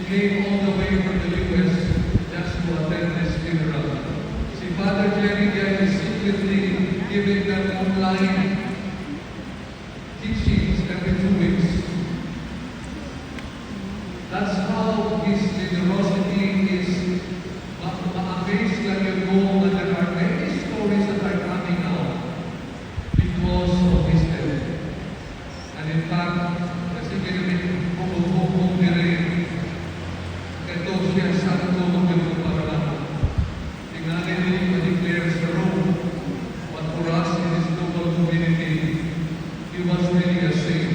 came all the way from the U.S. just to attend this funeral. Si Father Jerry Diaz is secretly giving them online teachings every 2 weeks. That's how his generosity is ma-amaze like you go, and there are many stories that are coming out because of his death. And in fact, kasi ginamit kung dire, ito siya sa tulong ng parang tingnan din ma-declare sa Rome. But for us in this global community, he was really a saint.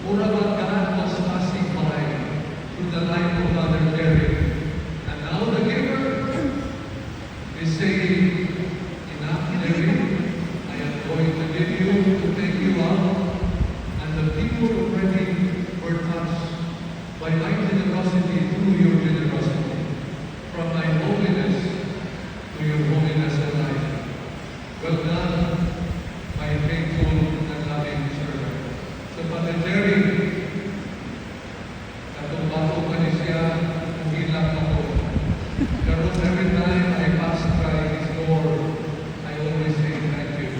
All about God was passing by through the life of Father Jerry. And now the giver is saying, enough, Jerry, I am going to give you to take you out. And the people already were touched by my generosity through your generosity. From my holiness to your holiness and life. Well done, my faithful and loving servant. So Father Jerry, katong bago pa ni siya, umilang ako. Pero every time I pass by his door, I always say thank you.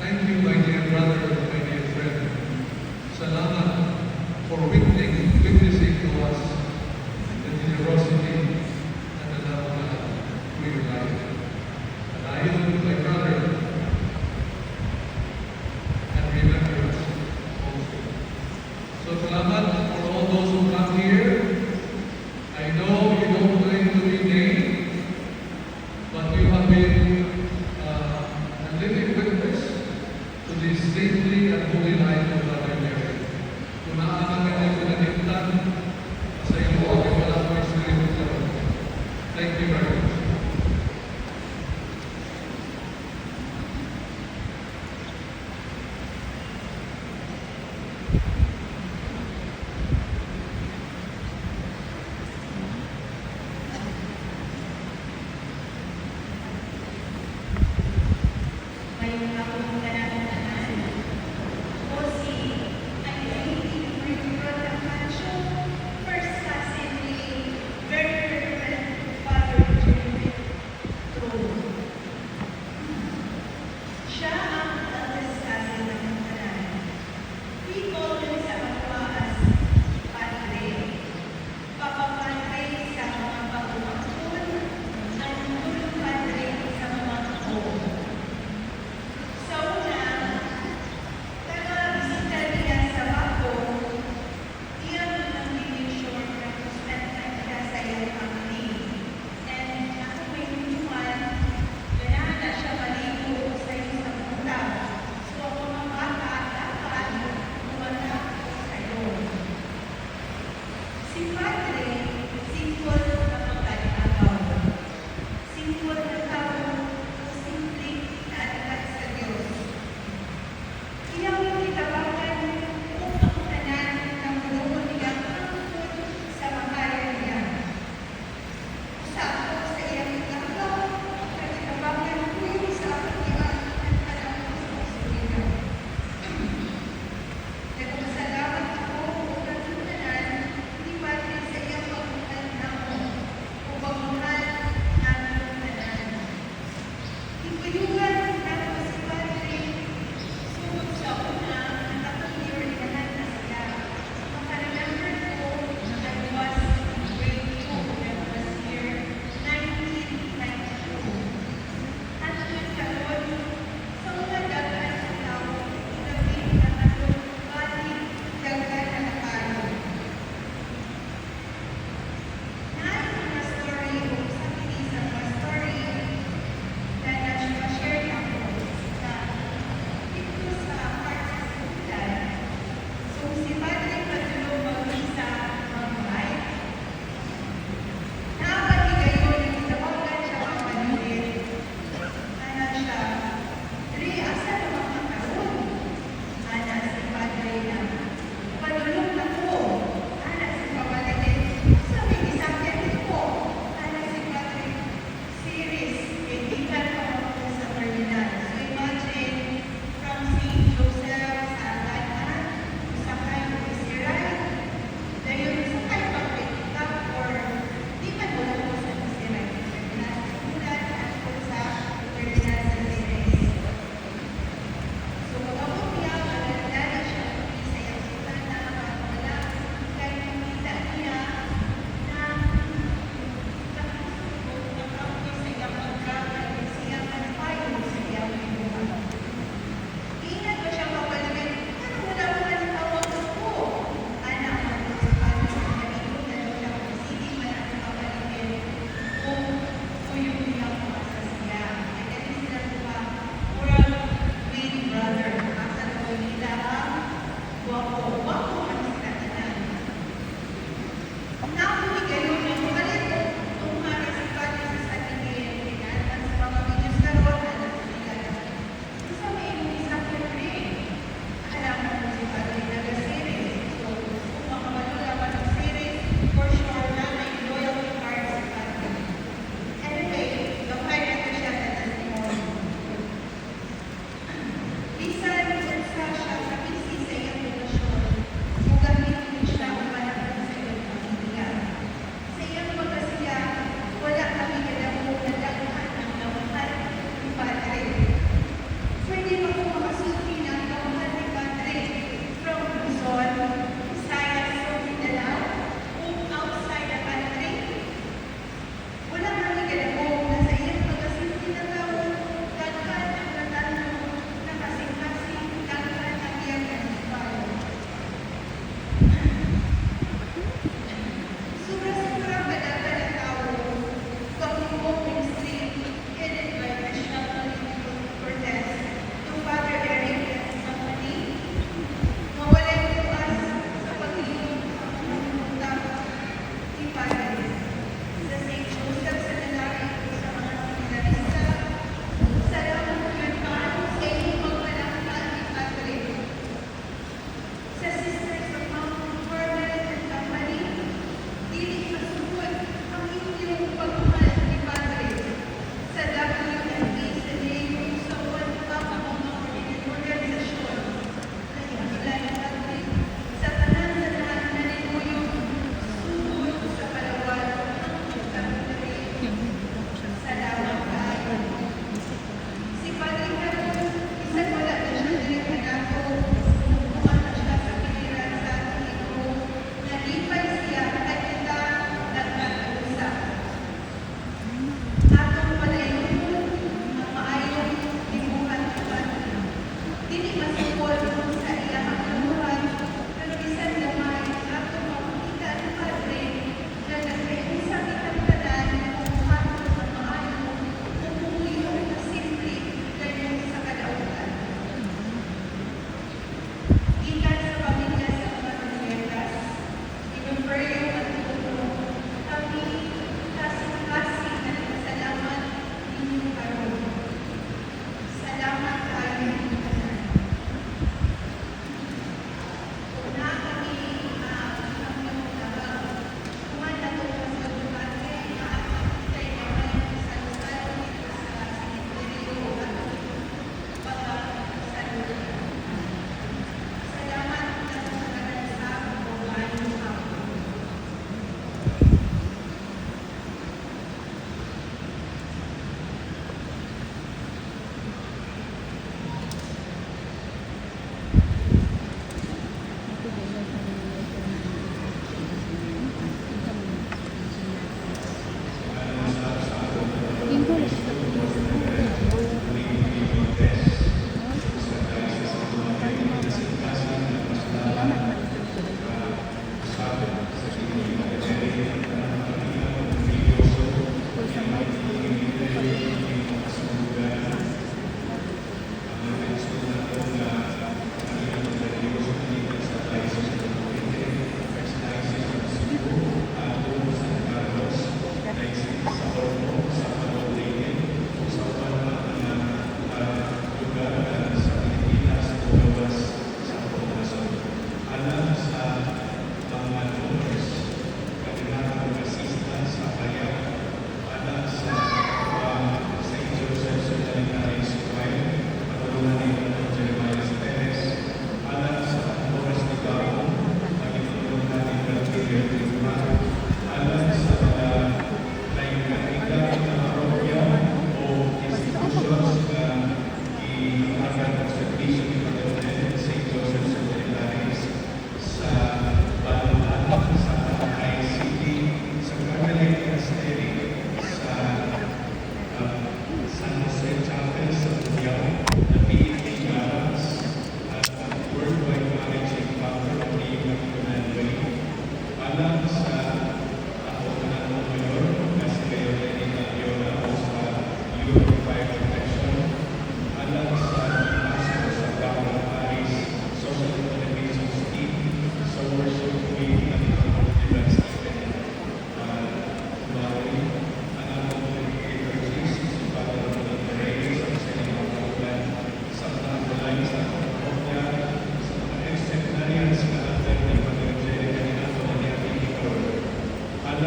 Thank you, my dear brother, my dear friend. Salamat for witnessing to us the generosity and the love of God through your life. And I am my brother, and remember us also. So salamat for all those who come here. I know you don't claim to be gay, but you have been a living witness to this saintly and holy life of Father Jerry. Kung naaaman ka na pinagimtan, sa iyo ang wala ko Espiritu Santo. Thank you very much. Ngayong akong kanang-tanan, o si Brother Pancho, first cousin ni very reverend Father Jerry Trullo. Siya ang eldest cousin ng tanan. We call him sa kapwa as Padre. Papa Padre sa mga pag-umakon, at Tulong Padre sa mga home. Sa una, taga-bisita niya sa Baco, iyan ang division representative niya sa iyong family. And ako may humuhan, ganahan na siya maligo sa iyong pagpunta. So ako mga bata, dapat kumanda ako sa iyo. Si Padre, simple na pagkaliagaw. Simple na tao, simple na anak sa Diyos. Iyang itawagan kung ang tanan ng mundo niya sa makayan niya. Usap ko sa iyang itagaw, nagitawagan ko yung sa pag-iwan ng panahon sa Australia. Nagpasalamat ako kung tanan ni Padre sa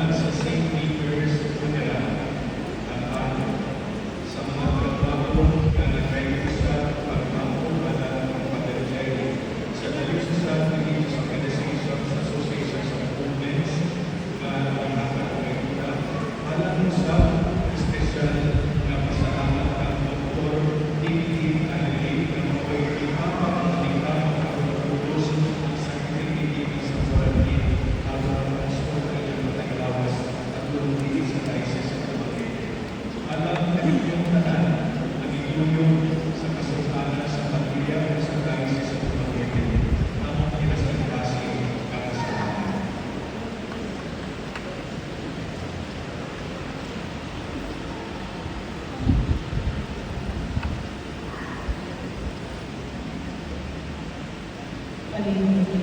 mula sa St. Peter's Funeral na paano sa mga trabaho na nag-register pagpapulala ng Father Jerry sa Diocesan Religious Organizations Associations of Movements na nakakaganda. Alam sa espesyal na pasalamat ang Dr. David Allen na makoy ipapakita ang pagpulos ng sakripisyo sa Boracay habang ang sokal ng Mataglawas at lumili sa Diocese of Dumaguete. Alam na inyong tanan ang itulong sa kasultanan sa pamilya at sa Diocese of Dumaguete ang kinasagpasi para sa lahat. Paliwanag